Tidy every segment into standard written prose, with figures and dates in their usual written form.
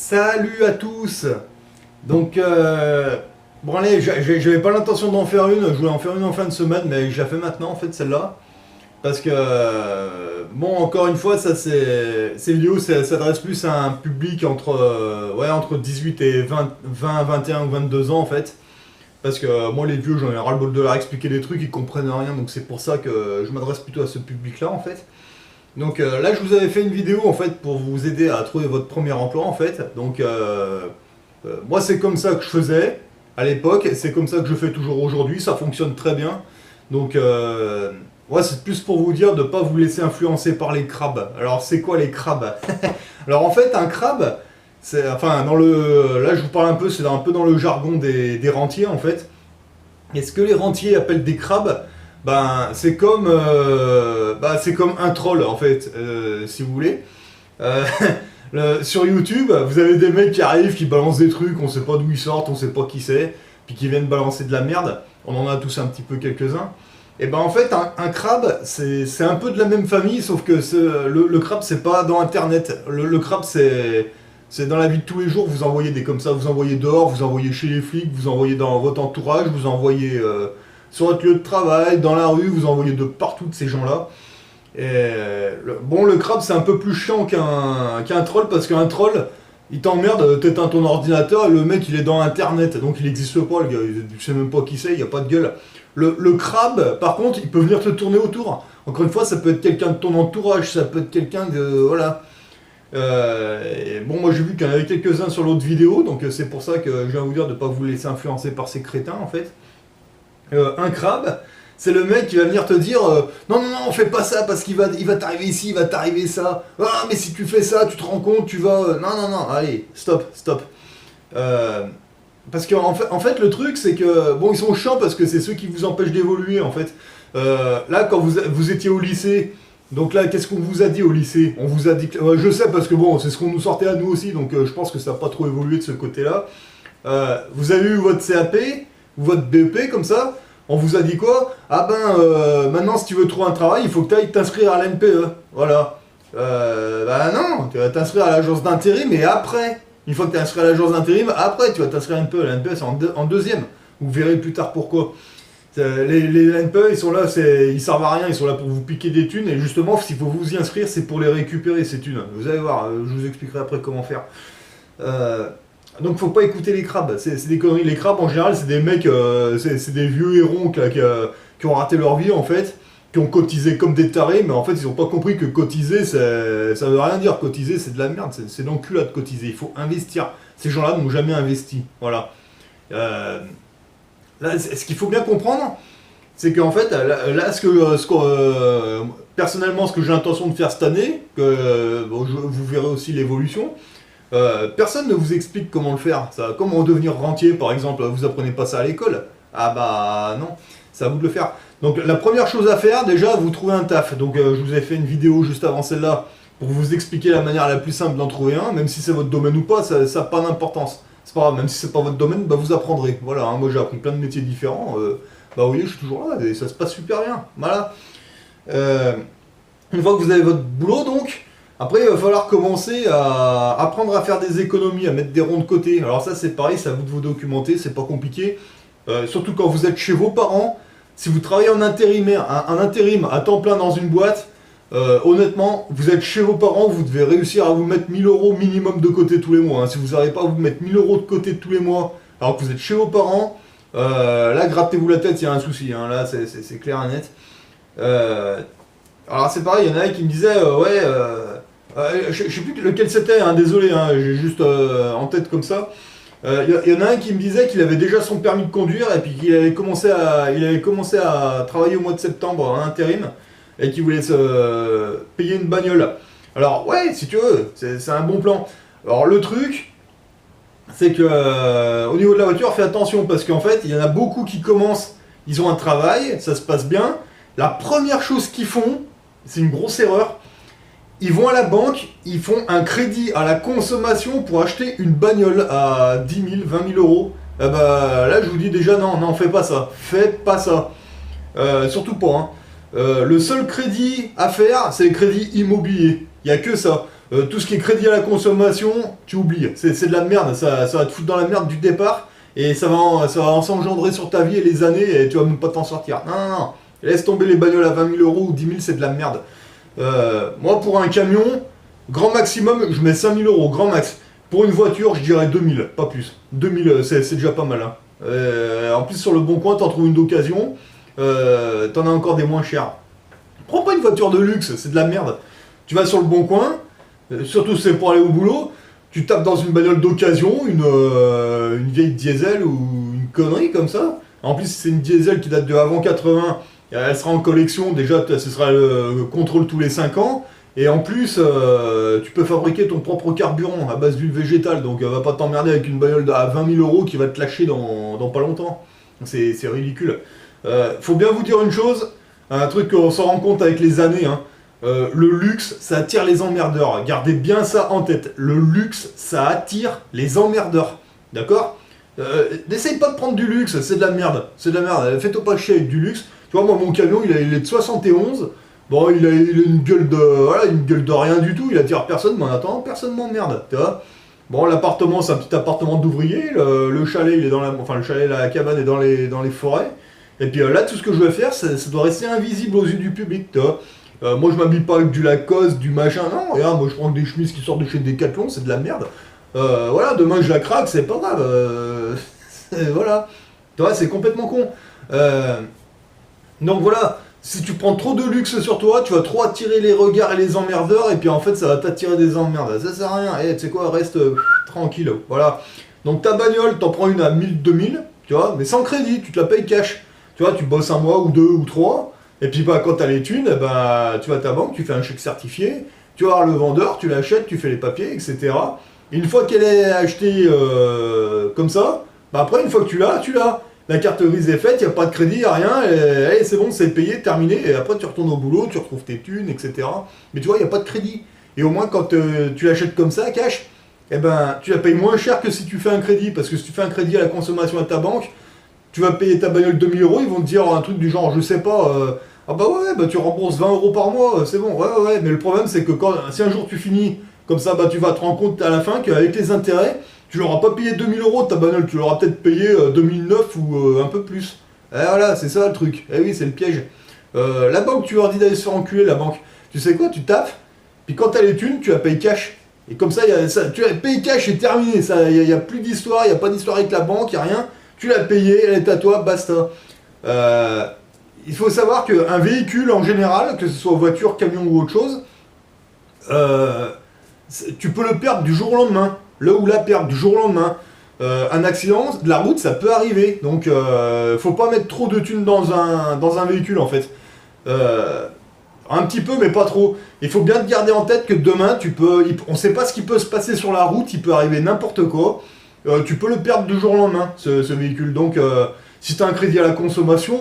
Salut à tous. Donc, bon allez, j'avais pas l'intention d'en faire une, je voulais en faire une en fin de semaine, mais je la fais maintenant en fait celle-là. Parce que, bon, encore une fois, ça ces vidéos s'adressent plus à un public entre 18 et 20, 21 ou 22 ans en fait. Parce que moi les vieux, j'en ai ras-le-bol de leur expliquer des trucs, ils comprennent rien, donc c'est pour ça que je m'adresse plutôt à ce public-là en fait. Donc là, je vous avais fait une vidéo en fait pour vous aider à trouver votre premier emploi en fait. Donc moi, c'est comme ça que je faisais à l'époque, c'est comme ça que je fais toujours aujourd'hui, ça fonctionne très bien. Donc ouais, c'est plus pour vous dire de ne pas vous laisser influencer par les crabes. Alors c'est quoi les crabes? Alors en fait, un crabe, c'est enfin là je vous parle un peu, c'est un peu dans le jargon des rentiers en fait. Et ce que les rentiers appellent des crabes, ben, c'est comme un troll en fait, si vous voulez. Euh, sur YouTube, vous avez des mecs qui arrivent, qui balancent des trucs, on sait pas d'où ils sortent, on sait pas qui c'est, puis qui viennent balancer de la merde. On en a tous un petit peu quelques-uns. Et ben en fait, un crabe, c'est un peu de la même famille, sauf que le crabe, c'est pas dans Internet. Le crabe, c'est dans la vie de tous les jours, vous envoyez des comme ça, vous envoyez dehors, vous envoyez chez les flics, vous envoyez dans votre entourage, vous envoyez sur votre lieu de travail, dans la rue, vous envoyez de partout de ces gens-là. Et bon, le crabe, c'est un peu plus chiant qu'un troll, parce qu'un troll, il t'emmerde, t'éteins ton ordinateur, et le mec, il est dans Internet, donc il n'existe pas, le gars, tu sais même pas qui c'est, il n'y a pas de gueule. Le crabe, par contre, il peut venir te tourner autour. Encore une fois, ça peut être quelqu'un de ton entourage, ça peut être quelqu'un de... Voilà. Et bon, moi j'ai vu qu'il y en avait quelques-uns sur l'autre vidéo, donc c'est pour ça que je viens vous dire de ne pas vous laisser influencer par ces crétins en fait. Un crabe, c'est le mec qui va venir te dire non, non, non, fais pas ça parce qu'il va t'arriver ici, il va t'arriver ça. Ah, mais si tu fais ça, tu te rends compte, tu vas. Non, non, non, allez, stop, stop. Parce que en fait, le truc, c'est que. Bon, ils sont chiants parce que c'est ceux qui vous empêchent d'évoluer en fait. Là, quand vous étiez au lycée. Donc là, qu'est-ce qu'on vous a dit au lycée? On vous a dit... je sais parce que bon, c'est ce qu'on nous sortait à nous aussi, donc je pense que ça n'a pas trop évolué de ce côté-là. Vous avez eu votre CAP, ou votre BEP comme ça, on vous a dit quoi? Ah ben, maintenant si tu veux trouver un travail, il faut que tu ailles t'inscrire à l'NPE. Voilà. Bah non, tu vas t'inscrire à l'agence d'intérim et après, une fois que tu es inscrit à l'agence d'intérim, après tu vas t'inscrire à l'NPE. L'NPE c'est en deuxième. Vous verrez plus tard pourquoi. Les NPE, ils sont là, ils servent à rien, ils sont là pour vous piquer des thunes, et justement, s'il faut vous y inscrire, c'est pour les récupérer, ces thunes. Vous allez voir, je vous expliquerai après comment faire. Donc, faut pas écouter les crabes, c'est des conneries. Les crabes, en général, c'est des mecs, c'est des vieux hérons qui ont raté leur vie, en fait, qui ont cotisé comme des tarés, mais en fait, ils ont pas compris que cotiser, ça veut rien dire. Cotiser, c'est de la merde, c'est d'enculade de cotiser. Il faut investir. Ces gens-là n'ont jamais investi. Voilà. Là, ce qu'il faut bien comprendre, c'est qu'en fait, là, personnellement, ce que j'ai l'intention de faire cette année, bon, vous verrez aussi l'évolution, personne ne vous explique comment le faire. Ça, comment devenir rentier, par exemple, vous apprenez pas ça à l'école. Ah bah non, c'est à vous de le faire. Donc la première chose à faire, déjà, vous trouvez un taf. Donc je vous ai fait une vidéo juste avant celle-là pour vous expliquer la manière la plus simple d'en trouver un, même si c'est votre domaine ou pas, ça n'a pas d'importance. C'est pas grave, même si c'est pas votre domaine, bah vous apprendrez. Voilà, hein, moi j'ai appris plein de métiers différents. Bah vous voyez, je suis toujours là et ça se passe super bien. Voilà. Une fois que vous avez votre boulot, donc, après il va falloir commencer à apprendre à faire des économies, à mettre des ronds de côté. Alors ça c'est pareil, c'est à vous de vous documenter, c'est pas compliqué. Surtout quand vous êtes chez vos parents, si vous travaillez en intérim à temps plein dans une boîte, honnêtement, vous êtes chez vos parents, vous devez réussir à vous mettre 1000 € minimum de côté tous les mois. Hein. Si vous n'arrivez pas à vous mettre 1000 € de côté tous les mois, alors que vous êtes chez vos parents, là, grattez-vous la tête, il y a un souci. Hein. Là, c'est clair et net. Alors, c'est pareil, il y en a un qui me disait, je sais plus lequel c'était, hein, désolé, hein, j'ai juste en tête comme ça. Il y en a un qui me disait qu'il avait déjà son permis de conduire et puis qu'il avait commencé à travailler au mois de septembre en intérim. Et qui voulait se payer une bagnole. Alors ouais, si tu veux, c'est un bon plan. Alors le truc, c'est que au niveau de la voiture, fais attention parce qu'en fait, il y en a beaucoup qui commencent, ils ont un travail, ça se passe bien. La première chose qu'ils font, c'est une grosse erreur, ils vont à la banque, ils font un crédit à la consommation pour acheter une bagnole à 10 000, 20 000 €. Ah bah, là, je vous dis déjà, non, non, fais pas ça. Faites pas ça. Surtout pas, hein. Le seul crédit à faire, c'est le crédit immobilier. Il n'y a que ça. Tout ce qui est crédit à la consommation, tu oublies. C'est de la merde, ça va te foutre dans la merde du départ, et ça va s'engendrer sur ta vie et les années, et tu vas même pas t'en sortir. Non, non, non. Laisse tomber les bagnoles à 20 000 euros ou 10 000, c'est de la merde. Moi, pour un camion, grand maximum, je mets 5 000 euros, grand max. Pour une voiture, je dirais 2 000, pas plus. 2 000, c'est déjà pas mal. Hein. En plus, sur le bon coin, t'en trouves une d'occasion, t'en as encore des moins chers. Prends pas une voiture de luxe, c'est de la merde. Tu vas sur le bon coin, surtout si c'est pour aller au boulot, tu tapes dans une bagnole d'occasion, une vieille diesel ou une connerie comme ça. En plus, c'est une diesel qui date de avant 80, elle sera en collection, déjà ce sera le contrôle tous les 5 ans. Et en plus, tu peux fabriquer ton propre carburant à base d'huile végétale, donc va pas t'emmerder avec une bagnole à 20 000 euros qui va te lâcher dans pas longtemps. C'est ridicule. Faut bien vous dire une chose, un truc qu'on s'en rend compte avec les années, hein. Le luxe, ça attire les emmerdeurs. Gardez bien ça en tête. Le luxe, ça attire les emmerdeurs. D'accord? N'essaye pas de prendre du luxe, c'est de la merde. C'est de la merde. Fais-toi pas chier avec du luxe. Tu vois, moi, mon camion, il est de 71. Bon, il a une gueule de. Voilà, une gueule de rien du tout. Il attire personne, mais en attendant, personne m'emmerde. Tu vois? Bon, l'appartement, c'est un petit appartement d'ouvrier. Le chalet, il est dans la. Enfin, le chalet, la cabane est dans les forêts. Et puis là, tout ce que je vais faire, ça doit rester invisible aux yeux du public. Tu vois? Moi, je m'habille pas avec du Lacoste, du machin. Non, regarde, moi, je prends des chemises qui sortent de chez Decathlon, c'est de la merde. Voilà, demain, je la craque, c'est pas grave. Voilà. Tu vois, c'est complètement con. Donc voilà, si tu prends trop de luxe sur toi, tu vas trop attirer les regards et les emmerdeurs, et puis en fait, ça va t'attirer des emmerdes. Ça sert à rien. Tu sais quoi, reste tranquille. Voilà. Donc ta bagnole, t'en prends une à 1000, 2000, tu vois, mais sans crédit, tu te la payes cash. Tu vois, tu bosses un mois ou deux ou trois. Et puis bah, quand tu as les thunes, bah, tu vas à ta banque, tu fais un chèque certifié, tu vas voir le vendeur, tu l'achètes, tu fais les papiers, etc. Et une fois qu'elle est achetée comme ça, bah après, une fois que tu l'as, tu l'as. La carte grise est faite, il n'y a pas de crédit, il n'y a rien, et c'est bon, c'est payé, terminé, et après tu retournes au boulot, tu retrouves tes thunes, etc. Mais tu vois, il n'y a pas de crédit. Et au moins, quand tu l'achètes comme ça, cash, eh ben, tu la payes moins cher que si tu fais un crédit, parce que si tu fais un crédit à la consommation à ta banque, tu vas payer ta bagnole 2000 euros, ils vont te dire un truc du genre, je sais pas, ah bah ouais, bah tu rembourses 20 euros par mois, c'est bon, ouais, mais le problème c'est que si un jour tu finis comme ça, bah tu vas te rendre compte à la fin qu'avec les intérêts, tu l'auras pas payé 2000 euros de ta bagnole, tu l'auras peut-être payé 2009 ou un peu plus. Et voilà, c'est ça le truc. Eh oui, c'est le piège. La banque, tu leur dis d'aller se faire enculer, la banque. Tu sais quoi, tu tapes, puis quand t'as les thunes, tu la payes cash. Et comme ça, tu la payes cash, c'est terminé. Il n'y a plus d'histoire, il n'y a pas d'histoire avec la banque, il n'y a rien. Tu l'as payé, elle est à toi, basta. Il faut savoir qu'un véhicule en général, que ce soit voiture, camion ou autre chose, tu peux le perdre du jour au lendemain. Là où la perdre du jour au lendemain. Un accident de la route, ça peut arriver. Donc, faut pas mettre trop de thunes dans un véhicule en fait. Un petit peu, mais pas trop. Il faut bien te garder en tête que demain, on sait pas ce qui peut se passer sur la route, il peut arriver n'importe quoi. Tu peux le perdre du jour au lendemain, ce véhicule. Donc, si tu as un crédit à la consommation,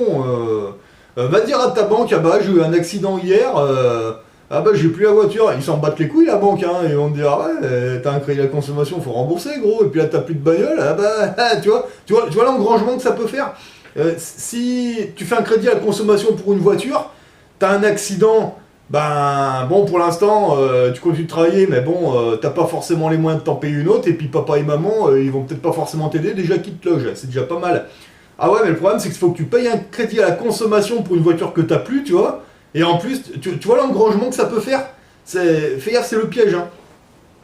va dire à ta banque, ah bah j'ai eu un accident hier, ah bah j'ai plus la voiture. Ils s'en battent les couilles la banque, hein, et on te dit, ah ouais, t'as un crédit à la consommation, faut rembourser gros, et puis là t'as plus de bagnole, ah bah, tu vois l'engrangement que ça peut faire. Si tu fais un crédit à la consommation pour une voiture, t'as un accident, ben bon pour l'instant tu continues de travailler, mais bon t'as pas forcément les moyens de t'en payer une autre, et puis papa et maman ils vont peut-être pas forcément t'aider, déjà qu'ils te logent, c'est déjà pas mal. Ah ouais, mais le problème c'est qu'il faut que tu payes un crédit à la consommation pour une voiture que t'as plus, tu vois, et en plus tu vois l'engrangement que ça peut faire. Fais gaffe, c'est le piège, hein.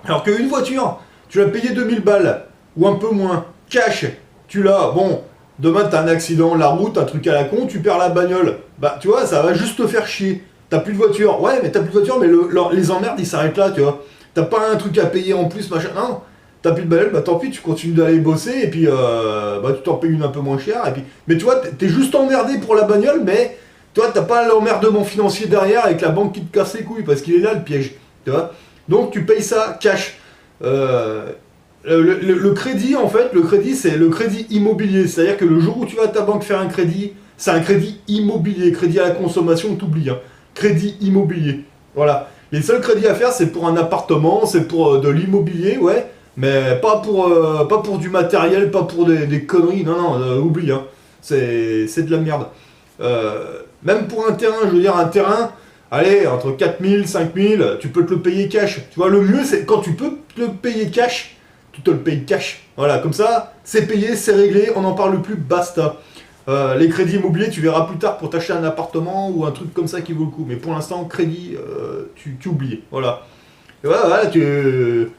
Alors qu'une voiture, tu l'as payé 2000 balles, ou un peu moins, cash, tu l'as, bon, demain t'as un accident, la route, un truc à la con, tu perds la bagnole, bah tu vois, ça va juste te faire chier. T'as plus de voiture, ouais, mais t'as plus de voiture, mais les emmerdes ils s'arrêtent là, tu vois. T'as pas un truc à payer en plus, machin, non. T'as plus de bagnole, bah tant pis, tu continues d'aller bosser, et puis bah tu t'en payes une un peu moins chère, et puis. Mais tu vois, t'es juste emmerdé pour la bagnole, mais toi t'as pas l'emmerdement financier derrière avec la banque qui te casse les couilles, parce qu'il est là le piège, tu vois. Donc tu payes ça cash. Le crédit, en fait, le crédit, c'est le crédit immobilier. C'est-à-dire que le jour où tu vas à ta banque faire un crédit, c'est un crédit immobilier. Crédit à la consommation, t'oublies. Hein. Crédit immobilier. Voilà. Les seuls crédits à faire, c'est pour un appartement, c'est pour de l'immobilier, ouais. Mais pas pour du matériel, pas pour des conneries. Non, non, oublie. Hein. C'est de la merde. Même pour un terrain, je veux dire, un terrain, allez, entre 4000, 5000, tu peux te le payer cash. Tu vois, le mieux, c'est quand tu peux te le payer cash, tu te le payes cash. Voilà, comme ça, c'est payé, c'est réglé, on n'en parle plus, basta. Les crédits immobiliers, tu verras plus tard pour t'acheter un appartement ou un truc comme ça qui vaut le coup. Mais pour l'instant, crédit, tu oublies. Voilà. Et voilà, tu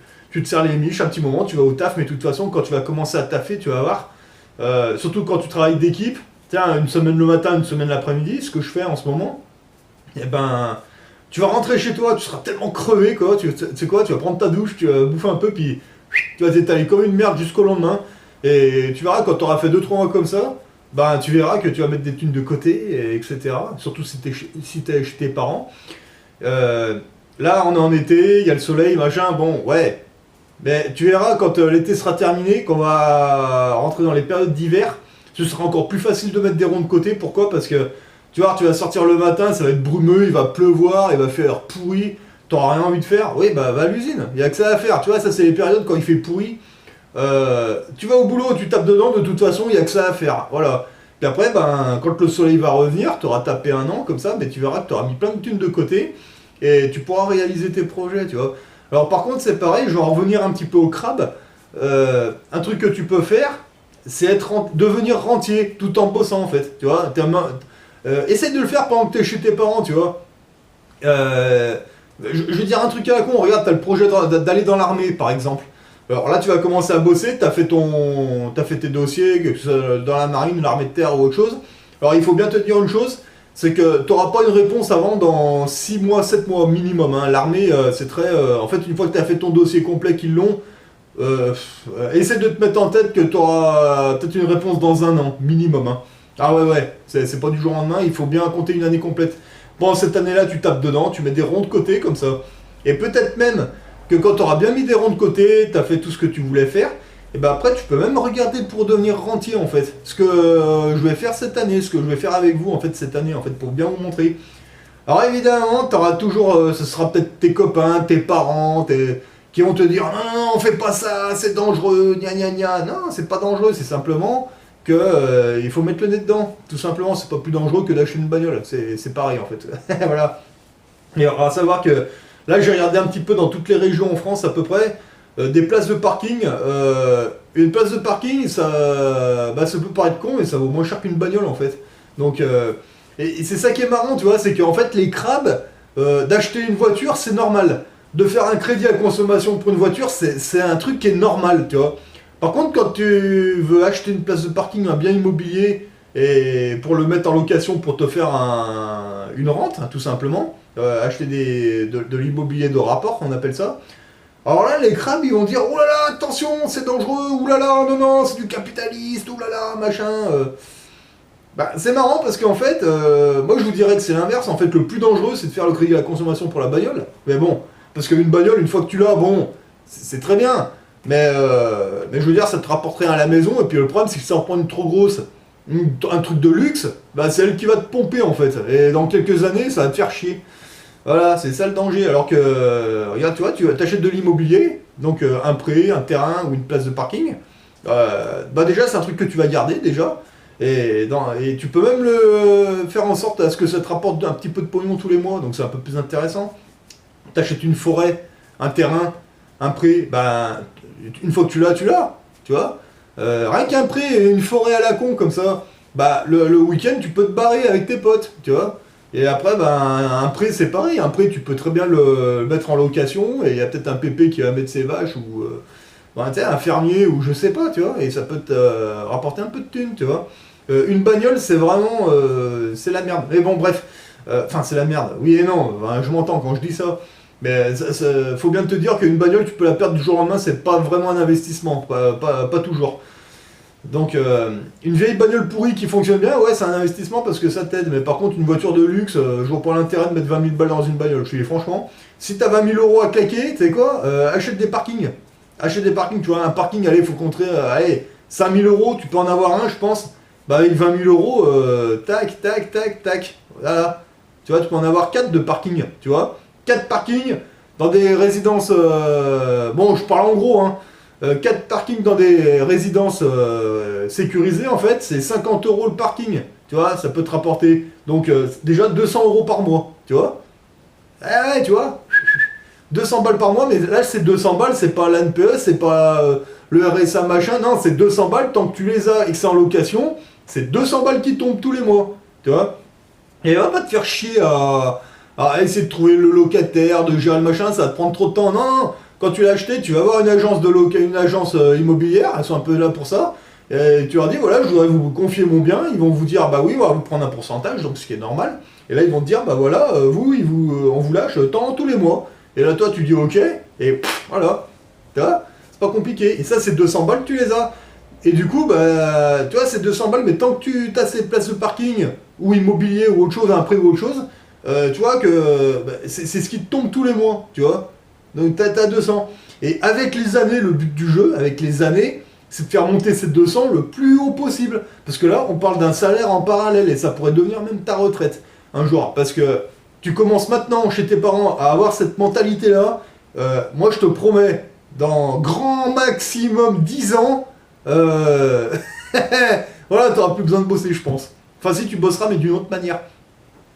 te serres les miches un petit moment, tu vas au taf, mais de toute façon, quand tu vas commencer à taffer, tu vas voir. Surtout quand tu travailles d'équipe, tiens, une semaine le matin, une semaine l'après-midi, ce que je fais en ce moment, et ben, tu vas rentrer chez toi, tu seras tellement crevé, quoi. Tu sais quoi, tu vas prendre ta douche, tu vas bouffer un peu, puis tu vas t'étaler comme une merde jusqu'au lendemain. Et tu verras, quand tu auras fait 2-3 mois comme ça, ben, tu verras que tu vas mettre des thunes de côté, etc. Surtout si t'es chez tes parents. Là, on est en été, il y a le soleil, machin, bon, ouais. Mais tu verras, quand l'été sera terminé, qu'on va rentrer dans les périodes d'hiver, ce sera encore plus facile de mettre des ronds de côté. Pourquoi? Parce que tu vois, tu vas sortir le matin, ça va être brumeux, il va pleuvoir, il va faire pourri, t'auras rien envie de faire. Oui, bah va à l'usine, il y a que ça à faire. Tu vois, ça c'est les périodes quand il fait pourri. Tu vas au boulot, tu tapes dedans, de toute façon, il n'y a que ça à faire. Voilà. Puis après, ben, quand le soleil va revenir, tu auras tapé un an comme ça, mais tu verras que tu auras mis plein de thunes de côté et tu pourras réaliser tes projets, tu vois. Alors par contre, c'est pareil, je vais en revenir un petit peu au crabe. Un truc que tu peux faire, c'est devenir rentier tout en bossant en fait, tu vois. Essaye de le faire pendant que tu es chez tes parents, tu vois. Je vais dire un truc à la con, regarde, tu as le projet d'aller dans l'armée par exemple. Alors là, tu vas commencer à bosser, t'as fait tes dossiers, que ce soit dans la marine, l'armée de terre ou autre chose. Alors il faut bien te dire une chose, c'est que tu n'auras pas une réponse avant dans 6 mois, 7 mois minimum. Hein. L'armée, c'est très... en fait, une fois que tu as fait ton dossier complet qu'ils l'ont, essaie de te mettre en tête que tu auras peut-être une réponse dans un an, minimum. Hein. Ah ouais, c'est pas du jour au lendemain, il faut bien compter une année complète. Bon, cette année-là, tu tapes dedans, tu mets des ronds de côté comme ça. Et peut-être même que quand tu auras bien mis des ronds de côté, tu as fait tout ce que tu voulais faire, et ben après tu peux même regarder pour devenir rentier en fait. Ce que je vais faire cette année, ce que je vais faire avec vous en fait cette année en fait pour bien vous montrer. Alors évidemment, tu auras toujours, ce sera peut-être tes copains, tes parents, qui vont te dire non, fais pas ça, c'est dangereux, gna gna gna. Non, c'est pas dangereux, c'est simplement que il faut mettre le nez dedans. Tout simplement, c'est pas plus dangereux que d'acheter une bagnole. C'est pareil en fait. Voilà. Et on va savoir que là, j'ai regardé un petit peu dans toutes les régions en France à peu près, des places de parking. Une place de parking, ça peut paraître con, mais ça vaut moins cher qu'une bagnole en fait. Donc, et c'est ça qui est marrant, tu vois, c'est qu'en fait, les crabes, d'acheter une voiture, c'est normal. De faire un crédit à consommation pour une voiture, c'est un truc qui est normal, tu vois. Par contre, quand tu veux acheter une place de parking, un bien immobilier, et pour le mettre en location pour te faire une rente, hein, tout simplement, acheter de l'immobilier de rapport, on appelle ça. Alors là, les crabes, ils vont dire oh là là, attention, c'est dangereux, oh là là, non, non, c'est du capitaliste, oh là là, machin. Bah, c'est marrant parce qu'en fait, moi je vous dirais que c'est l'inverse. En fait, le plus dangereux, c'est de faire le crédit à la consommation pour la bagnole. Mais bon, parce qu'une bagnole, une fois que tu l'as, bon, c'est très bien. Mais je veux dire, ça te rapporte rien à la maison. Et puis le problème, c'est que si ça en prend une trop grosse, un truc de luxe, bah, c'est elle qui va te pomper en fait. Et dans quelques années, ça va te faire chier. Voilà, c'est ça le danger. Alors que, regarde, tu vois, tu achètes de l'immobilier, donc un prêt, un terrain ou une place de parking. Bah déjà, c'est un truc que tu vas garder déjà. Et tu peux même le faire en sorte à ce que ça te rapporte un petit peu de pognon tous les mois, donc c'est un peu plus intéressant. Tu achètes une forêt, un terrain, un prêt, ben, une fois que tu l'as, tu vois. Rien qu'un prêt et une forêt à la con comme ça, bah, le week-end tu peux te barrer avec tes potes, tu vois. Et après, ben, un prêt c'est pareil, un prêt tu peux très bien le mettre en location et il y a peut-être un pépé qui va mettre ses vaches ou ben, un fermier ou je sais pas, tu vois, et ça peut te rapporter un peu de thunes, tu vois. Une bagnole, c'est vraiment... c'est la merde. Mais bon, bref. Enfin, c'est la merde. Oui et non. Enfin, je m'entends quand je dis ça. Mais faut bien te dire qu'une bagnole, tu peux la perdre du jour au lendemain. C'est pas vraiment un investissement. Pas toujours. Donc, une vieille bagnole pourrie qui fonctionne bien, ouais, c'est un investissement parce que ça t'aide. Mais par contre, une voiture de luxe, je vois pas l'intérêt de mettre 20 000 balles dans une bagnole. Je dis franchement, si t'as 20 000 euros à claquer, tu sais quoi, achète des parkings. Achète des parkings. Tu vois, un parking, allez, faut compter... allez, 5 000 euros, tu peux en avoir un, je pense. Bah avec 20 000 euros, tac, tac, tac, tac, voilà. Tu vois, tu peux en avoir 4 de parking, tu vois. 4 parkings dans des résidences... bon, je parle en gros, hein. 4 parkings dans des résidences sécurisées, en fait, c'est 50 euros le parking. Tu vois, ça peut te rapporter, donc déjà 200 euros par mois, tu vois. Ah ouais, tu vois, 200 balles par mois, mais là c'est 200 balles, c'est pas l'ANPE, c'est pas le RSA machin, non, c'est 200 balles tant que tu les as et que c'est en location, c'est 200 balles qui tombent tous les mois, tu vois. Et va pas te faire chier à essayer de trouver le locataire, de gérer le machin, ça va te prendre trop de temps. Non, non, quand tu l'as acheté, tu vas voir une agence une agence immobilière, elles sont un peu là pour ça. Et tu leur dis, voilà, je voudrais vous confier mon bien. Ils vont vous dire, bah oui, on va vous prendre un pourcentage, donc ce qui est normal. Et là, ils vont te dire, bah voilà, on vous lâche tant tous les mois. Et là, toi, tu dis, ok, et voilà. Tu vois, c'est pas compliqué. Et ça, c'est 200 balles, tu les as. Et du coup, bah, tu vois, c'est 200 balles, mais tant que tu as ces places de parking, ou immobilier, ou autre chose, un prêt ou autre chose, tu vois que bah, c'est ce qui te tombe tous les mois, tu vois. Donc, t'as 200. Et avec les années, le but du jeu, avec les années, c'est de faire monter ces 200 le plus haut possible. Parce que là, on parle d'un salaire en parallèle, et ça pourrait devenir même ta retraite, un jour. Parce que tu commences maintenant, chez tes parents, à avoir cette mentalité-là. Moi, je te promets, dans grand maximum 10 ans, voilà, t'auras plus besoin de bosser, je pense. Enfin, si tu bosseras, mais d'une autre manière.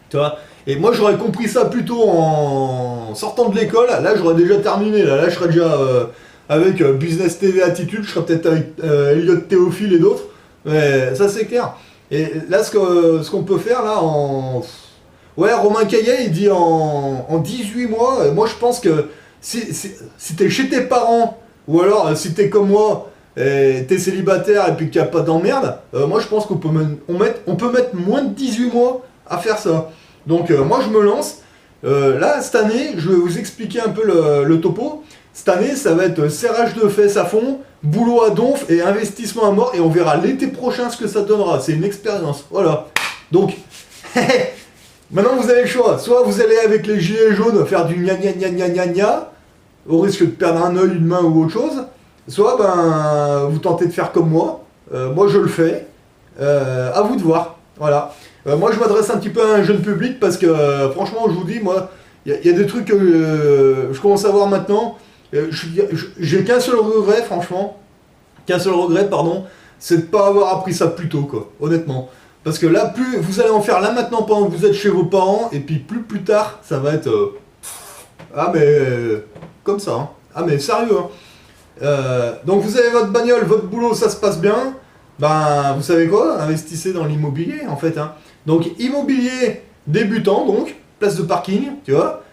Tu vois. Et moi, j'aurais compris ça plutôt en sortant de l'école. Là, j'aurais déjà terminé. Là, je serais déjà avec Business TV Attitude. Je serais peut-être avec Elliot Théophile et d'autres. Mais ça, c'est clair. Et là, ce qu'on peut faire, là, en... Ouais, Romain Caillet, il dit en 18 mois, moi, je pense que si t'es chez tes parents, ou alors si t'es comme moi, et t'es célibataire et puis qu'il n'y a pas d'emmerde, moi, je pense on peut mettre moins de 18 mois à faire ça. Donc moi je me lance. Là cette année, je vais vous expliquer un peu le topo. Cette année ça va être serrage de fesses à fond, boulot à donf et investissement à mort et on verra l'été prochain ce que ça donnera. C'est une expérience. Voilà. Donc maintenant vous avez le choix. Soit vous allez avec les gilets jaunes faire du gna gna gna gna gna gna au risque de perdre un œil, une main ou autre chose. Soit ben vous tentez de faire comme moi. Moi je le fais. À vous de voir. Voilà. Moi, je m'adresse un petit peu à un jeune public parce que, franchement, je vous dis, moi, il y a des trucs que je commence à voir maintenant. J'ai qu'un seul regret, franchement. Qu'un seul regret, pardon. C'est de ne pas avoir appris ça plus tôt, quoi. Honnêtement. Parce que là, plus vous allez en faire là maintenant pendant que vous êtes chez vos parents, et puis plus tard, ça va être. Ah, mais. Comme ça, hein. Ah, mais sérieux, hein. Donc, vous avez votre bagnole, votre boulot, ça se passe bien. Ben, vous savez quoi? Investissez dans l'immobilier, en fait, hein. Donc, immobilier débutant, donc, place de parking, tu vois.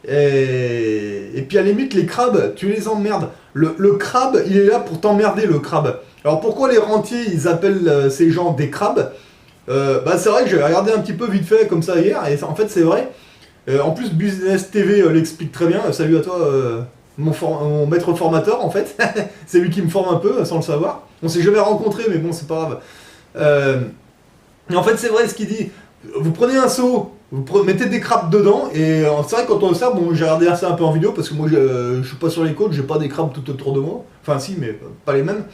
Et puis, à la limite, les crabes, tu les emmerdes. Le crabe, il est là pour t'emmerder, le crabe. Alors, pourquoi les rentiers, ils appellent ces gens des crabes? Bah, c'est vrai que j'ai regardé un petit peu vite fait, comme ça, hier, et en fait, c'est vrai. En plus, Business TV l'explique très bien. Salut à toi, mon maître formateur, en fait. C'est lui qui me forme un peu, sans le savoir. On s'est jamais rencontrés, mais bon, c'est pas grave. Et en fait, c'est vrai ce qu'il dit. Vous prenez un seau, mettez des crabes dedans, et c'est vrai que quand on observe, bon, j'ai regardé ça un peu en vidéo, parce que moi, je suis pas sur les côtes, j'ai pas des crabes tout autour de moi. Enfin, si, mais pas les mêmes.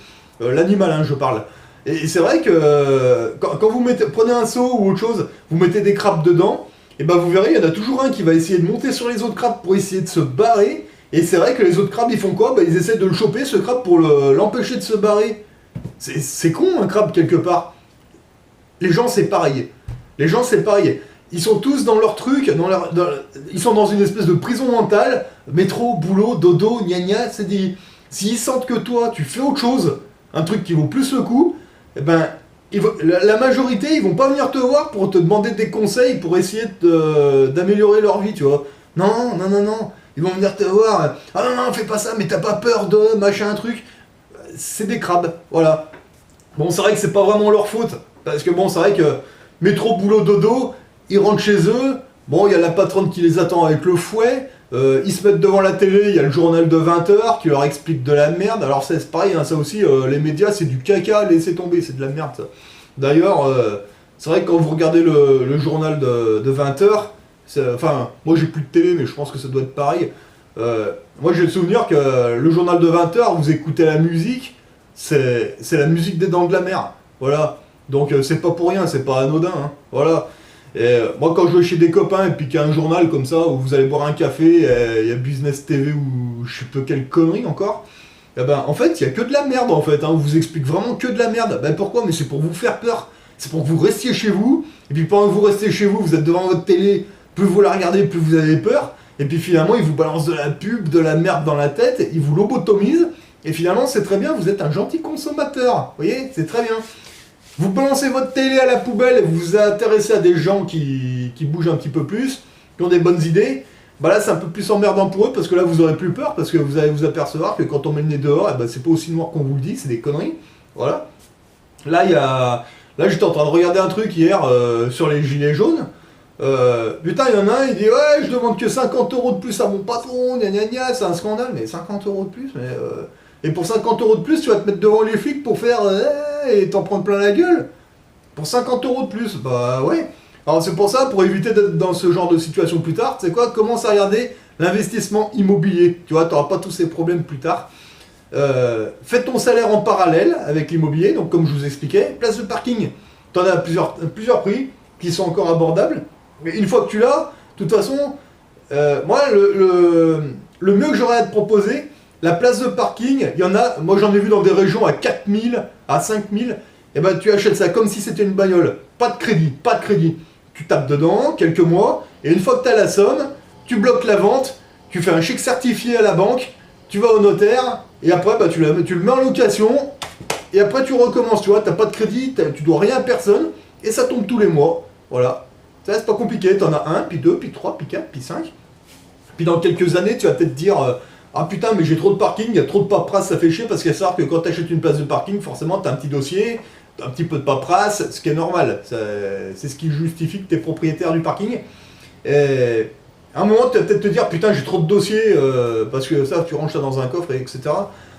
L'animal, hein, je parle. Et c'est vrai que quand vous prenez un seau ou autre chose, vous mettez des crabes dedans, et ben vous verrez, il y en a toujours un qui va essayer de monter sur les autres crabes pour essayer de se barrer. Et c'est vrai que les autres crabes, ils font quoi? Bah, ils essaient de le choper, ce crabe, pour l'empêcher de se barrer. C'est con, un crabe, quelque part. Les gens, c'est pareil. Les gens, c'est pareil. Ils sont tous dans leur truc, ils sont dans une espèce de prison mentale. Métro, boulot, dodo, gna gna, c'est dit. S'ils sentent que toi, tu fais autre chose, un truc qui vaut plus le coup, eh ben, la majorité, ils vont pas venir te voir pour te demander des conseils pour essayer d'améliorer leur vie, tu vois. Non, non, non, non. Ils vont venir te voir. Ah non, non, fais pas ça, mais t'as pas peur de machin, truc. C'est des crabes, voilà. Bon, c'est vrai que c'est pas vraiment leur faute. Parce que bon, c'est vrai que métro, boulot, dodo, ils rentrent chez eux. Bon, il y a la patronne qui les attend avec le fouet. Ils se mettent devant la télé, il y a le journal de 20 h qui leur explique de la merde. Alors c'est pareil, hein, ça aussi, les médias, c'est du caca, laissez tomber, c'est de la merde ça. D'ailleurs, c'est vrai que quand vous regardez le journal de 20 h, enfin, moi j'ai plus de télé, mais je pense que ça doit être pareil. Moi j'ai le souvenir que le journal de 20 h, vous écoutez la musique, c'est la musique des Dents de la Mer. Voilà. Donc c'est pas pour rien, c'est pas anodin. Hein. Voilà. Et moi quand je vais chez des copains et puis qu'il y a un journal comme ça où vous allez boire un café, il y a Business TV ou je sais pas quelle connerie encore, et ben en fait il y a que de la merde en fait, hein, on vous explique vraiment que de la merde. Ben pourquoi? Mais c'est pour vous faire peur, c'est pour que vous restiez chez vous, et puis pendant que vous restez chez vous, vous êtes devant votre télé, plus vous la regardez, plus vous avez peur, et puis finalement ils vous balancent de la pub, de la merde dans la tête, ils vous lobotomisent, et finalement c'est très bien, vous êtes un gentil consommateur, vous voyez, c'est très bien. Vous balancez votre télé à la poubelle, vous vous intéressez à des gens qui bougent un petit peu plus, qui ont des bonnes idées, bah là c'est un peu plus emmerdant pour eux, parce que là vous aurez plus peur, parce que vous allez vous apercevoir que quand on met le nez dehors, eh ben, c'est pas aussi noir qu'on vous le dit, c'est des conneries, voilà. Là j'étais en train de regarder un truc hier sur les gilets jaunes. Putain, il y en a un, il dit ouais, je demande que 50 € de plus à mon patron, gna gna gna, c'est un scandale, mais 50 € de plus, mais et pour 50 € de plus, tu vas te mettre devant les flics pour faire et t'en prendre plein la gueule. Pour 50 € de plus, bah ouais. Alors c'est pour ça, pour éviter d'être dans ce genre de situation plus tard, tu sais quoi, commence à regarder l'investissement immobilier. Tu vois, t'auras pas tous ces problèmes plus tard. Fais ton salaire en parallèle avec l'immobilier, donc comme je vous expliquais, place de parking, tu en as plusieurs prix qui sont encore abordables, mais une fois que tu l'as, de toute façon, moi le mieux que j'aurais à te proposer, la place de parking, il y en a, moi j'en ai vu dans des régions à 4000, à 5000, et ben tu achètes ça comme si c'était une bagnole, pas de crédit, tu tapes dedans quelques mois, et une fois que tu as la somme, tu bloques la vente, tu fais un chèque certifié à la banque, tu vas au notaire, et après bah, tu le mets en location, et après tu recommences, tu vois, t'as pas de crédit, tu dois rien à personne, et ça tombe tous les mois, voilà. Ça c'est pas compliqué, t'en as un, puis deux, puis trois, puis quatre, puis cinq. Puis dans quelques années, tu vas peut-être dire ah putain, mais j'ai trop de parking, il y a trop de paperasse, ça fait chier, parce qu'il faut savoir que quand t'achètes une place de parking, forcément t'as un petit dossier, t'as un petit peu de paperasse, ce qui est normal, c'est ce qui justifie que t'es propriétaire du parking. Et à un moment, tu vas peut-être te dire putain, j'ai trop de dossiers, parce que ça, tu ranges ça dans un coffre, etc.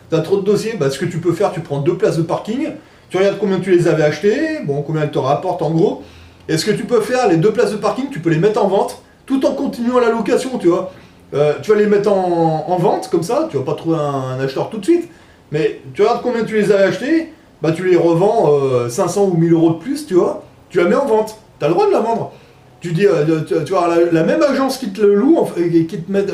T'as trop de dossiers, bah, ce que tu peux faire, tu prends 2 places de parking, tu regardes combien tu les avais achetées, bon, combien elles te rapportent en gros, et ce que tu peux faire, les 2 places de parking, tu peux les mettre en vente, tout en continuant la location, tu vois. Tu vas les mettre en vente, comme ça, tu vas pas trouver un acheteur tout de suite, mais tu regardes combien tu les avais achetées, bah tu les revends 500 ou 1000 € de plus, tu vois, tu la mets en vente, tu as le droit de la vendre. Tu dis, tu vois, la même agence qui te le loue, qui te met,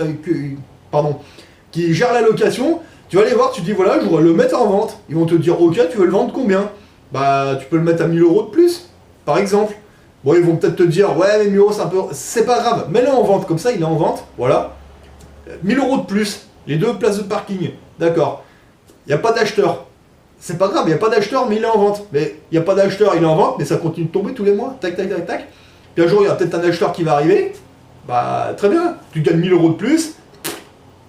qui gère la location, tu vas aller voir, tu dis voilà, je voudrais le mettre en vente. Ils vont te dire ok, tu veux le vendre combien? Bah tu peux le mettre à 1000 € de plus, par exemple. Bon, ils vont peut-être te dire ouais, mais 1000 € c'est un peu. C'est pas grave, mets-le en vente, comme ça il est en vente, voilà. 1000 € de plus, les 2 places de parking, d'accord. Il n'y a pas d'acheteur. C'est pas grave, il n'y a pas d'acheteur, mais il est en vente. Mais il n'y a pas d'acheteur, il est en vente, mais ça continue de tomber tous les mois, tac, tac, tac, tac. Puis un jour, il y a peut-être un acheteur qui va arriver, bah très bien, tu gagnes 1000 € de plus,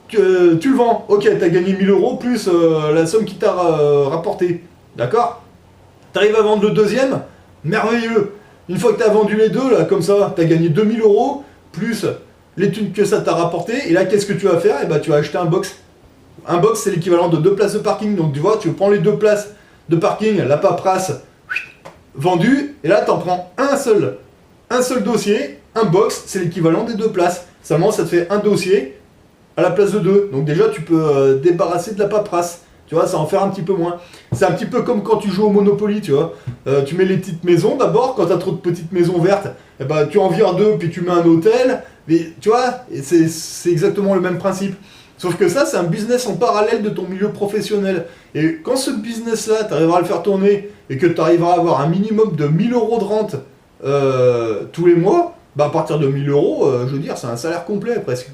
tu le vends, ok, tu as gagné 1000 € plus la somme qui t'a rapporté, d'accord. Tu arrives à vendre le deuxième, merveilleux. Une fois que tu as vendu les deux, là, comme ça, tu as gagné 2000 € plus les thunes que ça t'a rapporté, et là, qu'est-ce que tu vas faire? Et bah, tu vas acheter un box. Un box, c'est l'équivalent de 2 places de parking, donc tu vois, tu prends les 2 places de parking, la paperasse vendue, et là, tu en prends un seul dossier, un box, c'est l'équivalent des 2 places. Seulement, ça te fait un dossier à la place de 2. Donc déjà, tu peux débarrasser de la paperasse. Tu vois, ça en fait un petit peu moins. C'est un petit peu comme quand tu joues au Monopoly, tu vois. Tu mets les petites maisons d'abord, quand tu as trop de petites maisons vertes, eh ben, tu en vires 2, puis tu mets un hôtel. Mais tu vois, c'est exactement le même principe. Sauf que ça, c'est un business en parallèle de ton milieu professionnel. Et quand ce business-là, tu arriveras à le faire tourner, et que tu arriveras à avoir un minimum de 1000 € de rente tous les mois, bah à partir de 1000 €, je veux dire, c'est un salaire complet presque.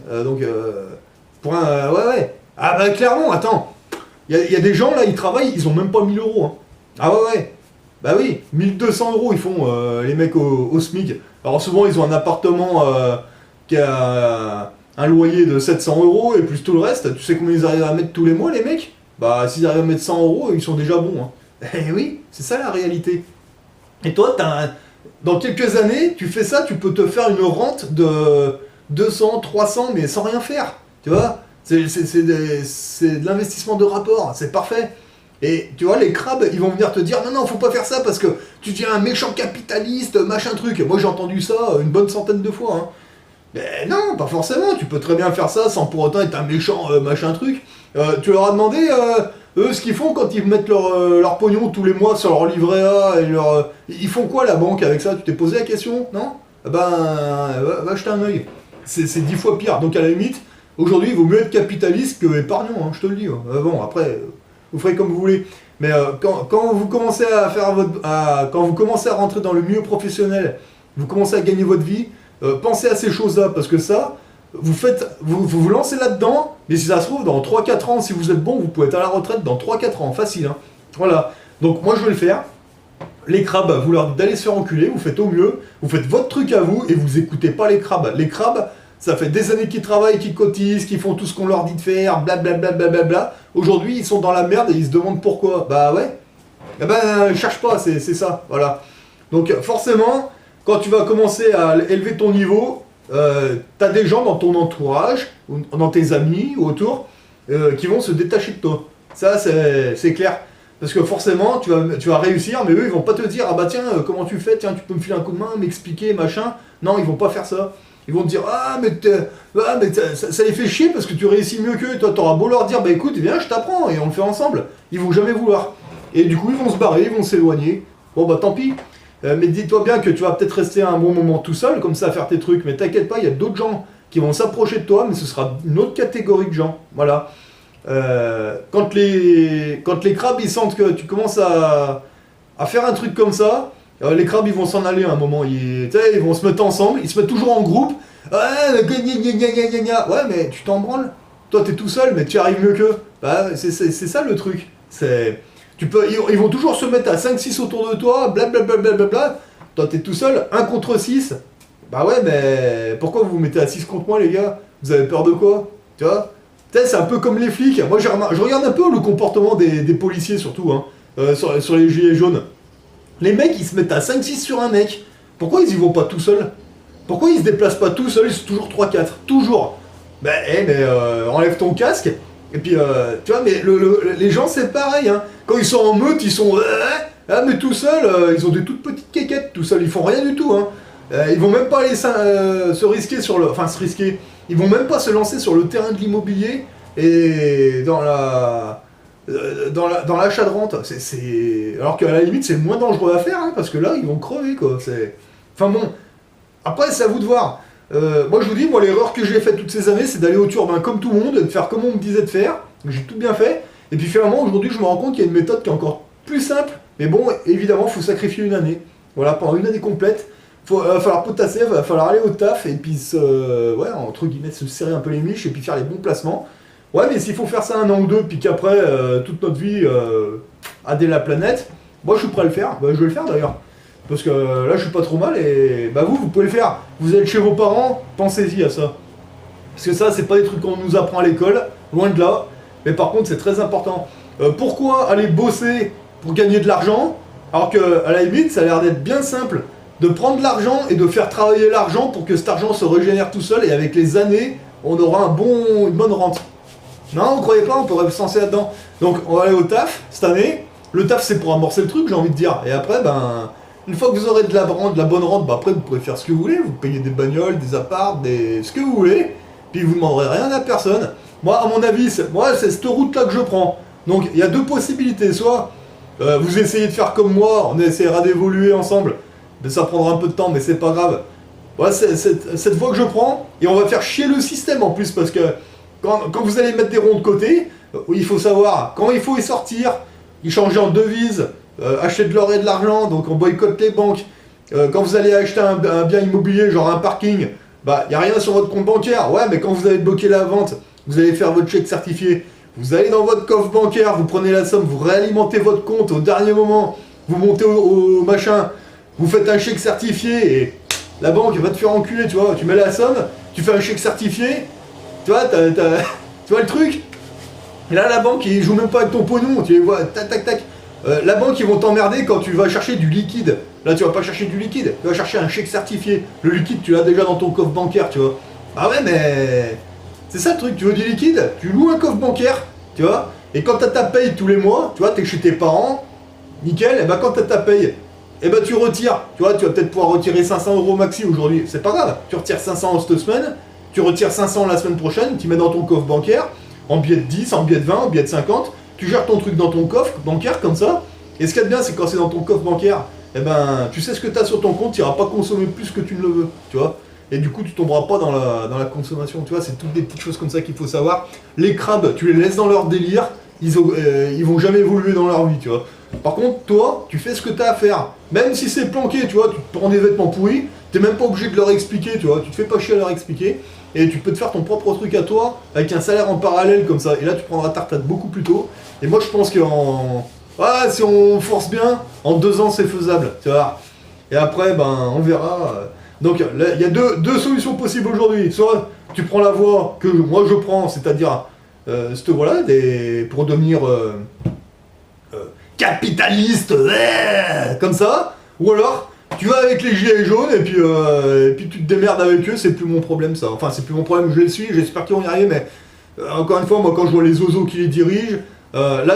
Pour un. Ouais. Ah bah clairement, attends. Il y a des gens là, ils travaillent, ils ont même pas 1000 €. Hein. Ah ouais. Bah oui, 1200 € ils font les mecs au SMIC. Alors souvent, ils ont un appartement qui a un loyer de 700 € et plus tout le reste. Tu sais combien ils arrivent à mettre tous les mois, les mecs? Bah s'ils arrivent à mettre 100 €, ils sont déjà bons. Hein. Eh oui, c'est ça la réalité. Et toi, dans quelques années, tu fais ça, tu peux te faire une rente de 200, 300, mais sans rien faire. Tu vois, c'est de l'investissement de rapport, c'est parfait. Et tu vois, les crabes, ils vont venir te dire non, faut pas faire ça parce que tu deviens un méchant capitaliste, machin truc. Moi, j'ai entendu ça une bonne centaine de fois. Hein. Mais non, pas forcément. Tu peux très bien faire ça sans pour autant être un méchant machin truc. Tu leur as demandé eux ce qu'ils font quand ils mettent leur pognon tous les mois sur leur livret A et ils font quoi la banque avec ça? Tu t'es posé la question? Non? Va jeter un œil. C'est 10 fois pire. Donc à la limite, aujourd'hui, il vaut mieux être capitaliste que épargnant, hein, je te le dis. Hein. Bon, après, vous ferez comme vous voulez. Mais quand vous commencez à faire quand vous commencez à rentrer dans le milieu professionnel, vous commencez à gagner votre vie, pensez à ces choses-là, parce que ça, vous lancez là-dedans, mais si ça se trouve, dans 3-4 ans, si vous êtes bon, vous pouvez être à la retraite dans 3-4 ans, facile. Hein. Voilà. Donc moi je vais le faire. Les crabes, vous leur dites d'aller se faire enculer, vous faites au mieux, vous faites votre truc à vous et vous écoutez pas les crabes. Les crabes, ça fait des années qu'ils travaillent, qu'ils cotisent, qu'ils font tout ce qu'on leur dit de faire, blablabla. Bla. Aujourd'hui, ils sont dans la merde et ils se demandent pourquoi. Bah ouais. Eh ben, cherche pas, c'est ça. Voilà. Donc forcément, quand tu vas commencer à élever ton niveau, t'as des gens dans ton entourage, ou dans tes amis ou autour, qui vont se détacher de toi. Ça, c'est clair. Parce que forcément, tu vas réussir, mais eux, ils vont pas te dire, ah bah tiens, comment tu fais, tiens, tu peux me filer un coup de main, m'expliquer, machin. Non, ils vont pas faire ça. Ils vont te dire, ça les fait chier parce que tu réussis mieux qu'eux. Toi, t'auras beau leur dire, bah écoute, viens, je t'apprends et on le fait ensemble. Ils vont jamais vouloir. Et du coup, ils vont se barrer, ils vont s'éloigner. Bon, bah tant pis. Mais dis-toi bien que tu vas peut-être rester un bon moment tout seul, comme ça, à faire tes trucs. Mais t'inquiète pas, il y a d'autres gens qui vont s'approcher de toi, mais ce sera une autre catégorie de gens. Voilà. Quand les crabes ils sentent que tu commences à faire un truc comme ça, les crabes ils vont s'en aller à un moment, ils vont se mettre ensemble, ils se mettent toujours en groupe. Ouais, mais tu t'en branles. Toi t'es tout seul, mais tu arrives mieux qu'eux. Bah, c'est ça le truc. Ils vont toujours se mettre à 5-6 autour de toi, blablabla. Toi t'es tout seul, 1 contre 6. Bah ouais, mais pourquoi vous vous mettez à 6 contre moi les gars? Vous avez peur de quoi? Tu vois? C'est un peu comme les flics. Moi, je regarde un peu le comportement des policiers, surtout, hein, sur les gilets jaunes. Les mecs, ils se mettent à 5-6 sur un mec. Pourquoi ils y vont pas tout seuls? Pourquoi ils se déplacent pas tout seuls? Ils sont toujours 3-4. Toujours. Enlève ton casque. Et puis, tu vois, mais les gens, c'est pareil. Hein. Quand ils sont en meute, ils sont... mais tout seuls, ils ont des toutes petites quéquettes, tout seuls. Ils font rien du tout. Hein. Ils vont même pas aller se risquer sur le... Enfin, se risquer... Ils vont même pas se lancer sur le terrain de l'immobilier et dans l'achat de rente. Alors qu'à la limite, c'est le moins dangereux à faire, hein, parce que là, ils vont crever, quoi. Enfin bon, après, c'est à vous de voir. Moi, je vous dis, l'erreur que j'ai faite toutes ces années, c'est d'aller au turbin comme tout le monde, de faire comme on me disait de faire. J'ai tout bien fait. Et puis finalement, aujourd'hui, je me rends compte qu'il y a une méthode qui est encore plus simple. Mais bon, évidemment, il faut sacrifier une année. Voilà, pendant une année complète. Il va falloir potasser, il va falloir aller au taf et puis entre guillemets se serrer un peu les miches et puis faire les bons placements. Ouais, mais s'il faut faire ça 1 an ou 2 puis qu'après toute notre vie aider la planète, moi je suis prêt à le faire. Bah, je vais le faire d'ailleurs. Parce que là je suis pas trop mal et bah vous pouvez le faire. Vous êtes chez vos parents, pensez-y à ça. Parce que ça c'est pas des trucs qu'on nous apprend à l'école, loin de là. Mais par contre c'est très important. Pourquoi aller bosser pour gagner de l'argent alors que à la limite ça a l'air d'être bien simple de prendre de l'argent et de faire travailler l'argent pour que cet argent se régénère tout seul et avec les années, on aura une bonne rente. Non, vous croyez pas, on pourrait se lancer là-dedans. Donc on va aller au taf cette année. Le taf c'est pour amorcer le truc, j'ai envie de dire. Et après, une fois que vous aurez de la bonne rente, après vous pourrez faire ce que vous voulez. Vous payez des bagnoles, des apparts, ce que vous voulez. Puis vous ne demanderez rien à personne. Moi, à mon avis, c'est cette route-là que je prends. Donc il y a 2 possibilités. Soit vous essayez de faire comme moi, on essaiera d'évoluer ensemble. Ça prendra un peu de temps, mais c'est pas grave. Voilà, c'est cette voie que je prends, et on va faire chier le système en plus, parce que quand vous allez mettre des ronds de côté, il faut savoir quand il faut y sortir, y changer en devise, acheter de l'or et de l'argent, donc on boycotte les banques. Quand vous allez acheter un bien immobilier, genre un parking, il n'y a rien sur votre compte bancaire. Ouais, mais quand vous allez bloquer la vente, vous allez faire votre chèque certifié, vous allez dans votre coffre bancaire, vous prenez la somme, vous réalimentez votre compte au dernier moment, vous montez au machin. Vous faites un chèque certifié et la banque va te faire enculer, tu vois. Tu mets la somme, tu fais un chèque certifié, tu vois, tu vois le truc. Et là, la banque, ils jouent même pas avec ton pognon, tu les vois, tac, tac, tac. La banque, ils vont t'emmerder quand tu vas chercher du liquide. Là, tu vas pas chercher du liquide, tu vas chercher un chèque certifié. Le liquide, tu l'as déjà dans ton coffre bancaire, tu vois. Ah ouais, mais c'est ça le truc, tu veux du liquide, tu loues un coffre bancaire, tu vois. Et quand t'as ta paye tous les mois, tu vois, t'es chez tes parents, nickel, et quand t'as ta paye, tu retires, tu vois, tu vas peut-être pouvoir retirer 500 € maxi aujourd'hui, c'est pas grave, tu retires 500 cette semaine, tu retires 500 la semaine prochaine, tu mets dans ton coffre bancaire, en billet de 10, en billet de 20, en billet de 50, tu gères ton truc dans ton coffre bancaire comme ça, et ce qu'il y a de bien, c'est que quand c'est dans ton coffre bancaire, tu sais ce que tu as sur ton compte, tu n'iras pas consommer plus que tu ne le veux, tu vois, et du coup tu tomberas pas dans la consommation, tu vois, c'est toutes des petites choses comme ça qu'il faut savoir. Les crabes, tu les laisses dans leur délire, ils vont jamais évoluer dans leur vie, tu vois. Par contre, toi, tu fais ce que tu as à faire. Même si c'est planqué, tu vois, tu te prends des vêtements pourris, t'es même pas obligé de leur expliquer, tu vois, tu te fais pas chier à leur expliquer. et tu peux te faire ton propre truc à toi avec un salaire en parallèle comme ça. Et là, tu prendras ta retraite beaucoup plus tôt. Et moi, je pense si on force bien, en 2 ans, c'est faisable. Tu vois. Et après, on verra. Donc, là, il y a deux solutions possibles aujourd'hui. Soit tu prends la voie que moi je prends, c'est-à-dire cette voie-là, pour devenir capitaliste, comme ça. Ou alors, tu vas avec les gilets jaunes et puis tu te démerdes avec eux, c'est plus mon problème ça. Enfin, c'est plus mon problème, je les suis, j'espère qu'ils vont y arriver, mais encore une fois, moi quand je vois les ozos qui les dirigent, là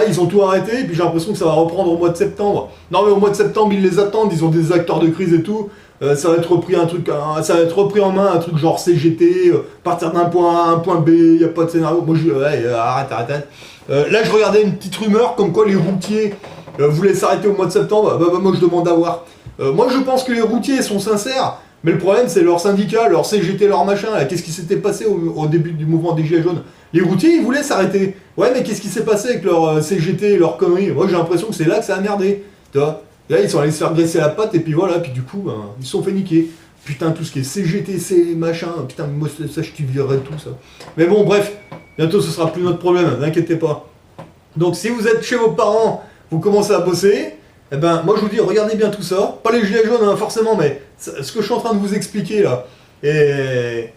ils ont tout arrêté et puis j'ai l'impression que ça va reprendre au mois de septembre. Non mais au mois de septembre ils les attendent, ils ont des acteurs de crise et tout. Ça va être repris en main un truc genre CGT, partir d'un point A à un point B, y a pas de scénario. Moi je dis arrête. Là je regardais une petite rumeur comme quoi les routiers voulaient s'arrêter au mois de septembre. Moi je demande à voir. Moi je pense que les routiers sont sincères, mais le problème c'est leur syndicat, leur CGT, leur machin. Qu'est-ce qui s'était passé au début du mouvement des Gilets jaunes? Les routiers ils voulaient s'arrêter. Ouais mais qu'est-ce qui s'est passé avec leur CGT et leur conneries? Moi j'ai l'impression que c'est là que ça a merdé. Tu vois? Là ils sont allés se faire graisser la patte et puis voilà, puis du coup ils se sont fait niquer. Putain tout ce qui est CGT, machin, putain moi ça je virerais tout ça. Mais bon bref, bientôt ce sera plus notre problème, n'inquiétez pas. Donc si vous êtes chez vos parents, vous commencez à bosser, eh ben moi je vous dis regardez bien tout ça, pas les gilets jaunes forcément, mais ce que je suis en train de vous expliquer là, et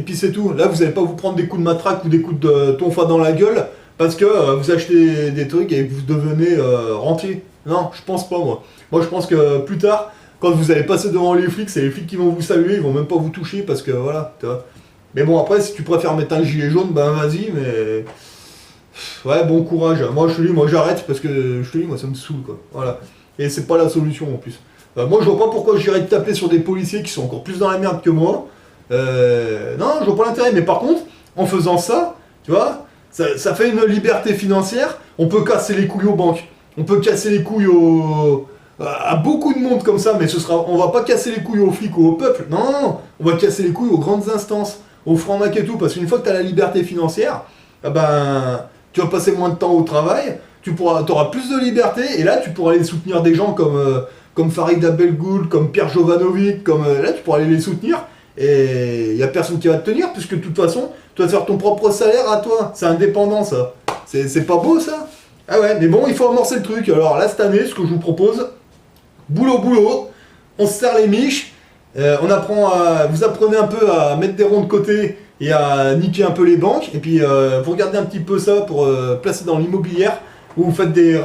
puis c'est tout. Là vous n'allez pas vous prendre des coups de matraque ou des coups de tonfa dans la gueule parce que vous achetez des trucs et que vous devenez rentier. Non, je pense pas moi. Moi je pense que plus tard, quand vous allez passer devant les flics, c'est les flics qui vont vous saluer, ils vont même pas vous toucher parce que voilà, tu vois. Mais bon après si tu préfères mettre un gilet jaune, ben vas-y, mais... Ouais, bon courage. Moi, je te dis, moi j'arrête parce que je te dis, moi ça me saoule quoi. Voilà. Et c'est pas la solution en plus. Moi, je vois pas pourquoi j'irais taper sur des policiers qui sont encore plus dans la merde que moi. Non, je vois pas l'intérêt. Mais par contre, en faisant ça, tu vois, ça fait une liberté financière. On peut casser les couilles aux banques. On peut casser les couilles à beaucoup de monde comme ça, mais on va pas casser les couilles aux flics ou au peuple. Non, on va casser les couilles aux grandes instances, aux francs-macs et tout. Parce qu'une fois que tu as la liberté financière, tu vas passer moins de temps au travail, tu auras plus de liberté, et là tu pourras aller soutenir des gens comme Farid Abdelgoul, comme Pierre Jovanovic, là tu pourras aller les soutenir, et il n'y a personne qui va te tenir, puisque de toute façon, tu vas faire ton propre salaire à toi, c'est indépendant ça. C'est pas beau ça? Ah ouais, mais bon, il faut amorcer le truc. Alors là, cette année, ce que je vous propose, boulot, on se serre les miches, vous apprenez un peu à mettre des ronds de côté, et à niquer un peu les banques, et puis vous regardez un petit peu ça pour placer dans l'immobilière, où vous faites des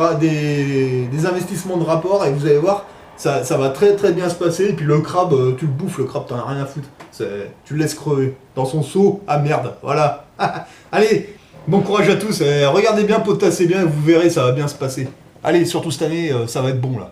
investissements de rapport, et vous allez voir, ça va très très bien se passer, et puis le crabe, tu le bouffes, le crabe, t'en as rien à foutre, tu le laisses crever, dans son seau à merde, voilà. Allez, bon courage à tous, regardez bien, potassez bien, et vous verrez, ça va bien se passer. Allez, surtout cette année, ça va être bon là.